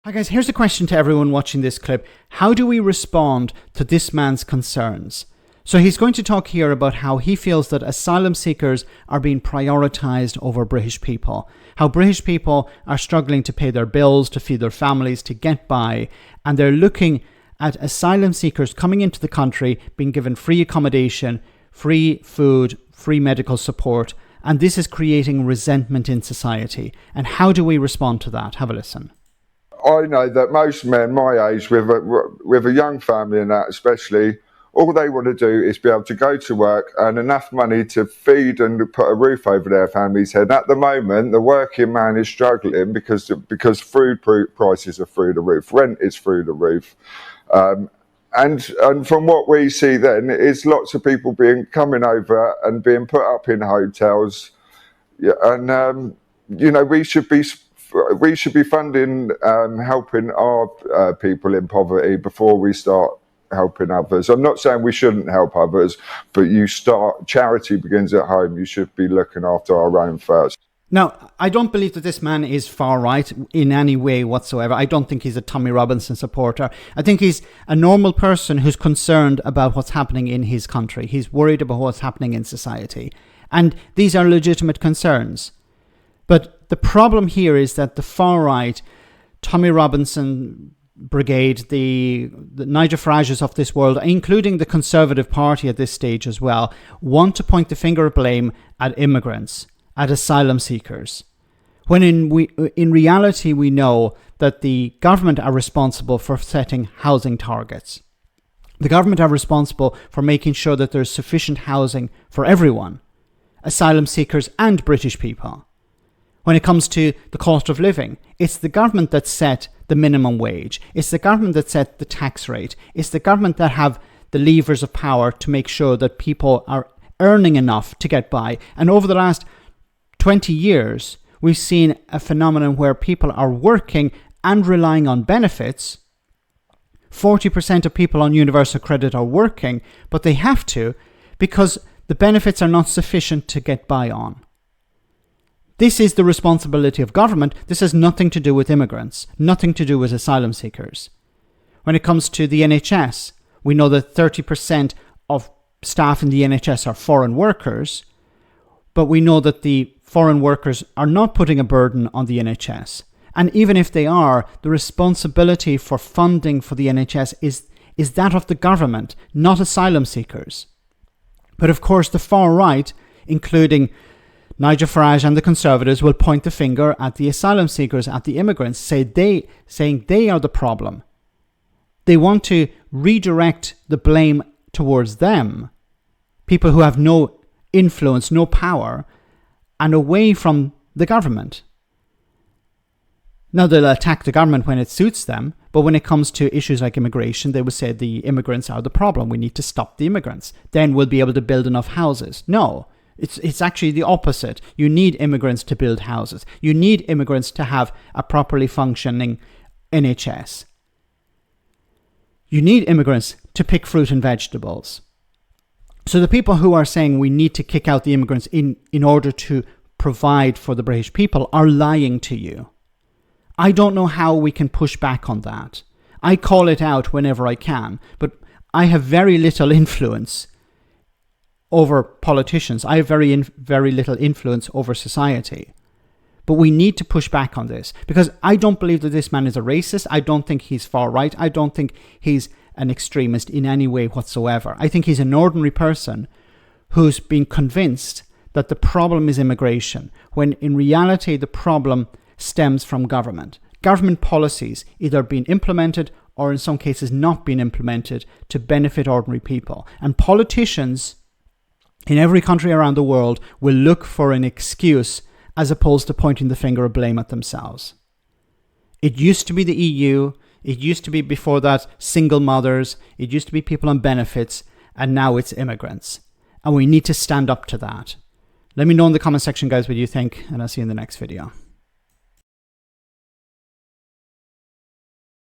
Hi guys, here's a question to everyone watching this clip. How do we respond to this man's concerns? So he's going to talk here about how he feels that asylum seekers are being prioritised over British people. How British people are struggling to pay their bills, to feed their families, to get by. And they're looking at asylum seekers coming into the country, being given free accommodation, free food, free medical support. And this is creating resentment in society. And how do we respond to that? Have a listen. I know that most men my age, with a young family and that especially, all they want to do is be able to go to work, earn enough money to feed and put a roof over their family's head. At the moment, the working man is struggling because food prices are through the roof, rent is through the roof. And from what we see then is lots of people coming over and being put up in hotels. Yeah, and, we should be funding helping our people in poverty before we start helping others. I'm not saying we shouldn't help others, but charity begins at home. You should be looking after our own first. Now, I don't believe that this man is far right in any way whatsoever. I don't think he's a Tommy Robinson supporter. I think he's a normal person who's concerned about what's happening in his country. He's worried about what's happening in society. And these are legitimate concerns. But the problem here is that the far right, Tommy Robinson brigade, the Nigel Farages of this world, including the Conservative Party at this stage as well, want to point the finger of blame at immigrants, at asylum seekers. When in reality we know that the government are responsible for setting housing targets. The government are responsible for making sure that there's sufficient housing for everyone, asylum seekers and British people. When it comes to the cost of living, it's the government that set the minimum wage. It's the government that set the tax rate. It's the government that have the levers of power to make sure that people are earning enough to get by. And over the last 20 years, we've seen a phenomenon where people are working and relying on benefits. 40% of people on universal credit are working, but they have to because the benefits are not sufficient to get by on. This is the responsibility of government. This has nothing to do with immigrants, nothing to do with asylum seekers. When it comes to the NHS, we know that 30% of staff in the NHS are foreign workers, but we know that the foreign workers are not putting a burden on the NHS. And even if they are, the responsibility for funding for the NHS is that of the government, not asylum seekers. But of course, the far right, including Nigel Farage and the Conservatives, will point the finger at the asylum seekers, at the immigrants, saying they are the problem. They want to redirect the blame towards them, people who have no influence, no power, and away from the government. Now, they'll attack the government when it suits them, but when it comes to issues like immigration, they will say the immigrants are the problem. We need to stop the immigrants. Then we'll be able to build enough houses. No. It's actually the opposite. You need immigrants to build houses. You need immigrants to have a properly functioning NHS. You need immigrants to pick fruit and vegetables. So the people who are saying we need to kick out the immigrants in order to provide for the British people are lying to you. I don't know how we can push back on that. I call it out whenever I can, but I have very little influence over politicians. I have very little influence over society. But we need to push back on this because I don't believe that this man is a racist. I don't think he's far right. I don't think he's an extremist in any way whatsoever. I think he's an ordinary person who's been convinced that the problem is immigration, when in reality the problem stems from government. Government policies either being implemented or in some cases not being implemented to benefit ordinary people. And politicians in every country around the world will look for an excuse as opposed to pointing the finger of blame at themselves. It used to be the EU, it used to be before that single mothers, it used to be people on benefits, and now it's immigrants. And we need to stand up to that. Let me know in the comment section, guys, what you think, and I'll see you in the next video.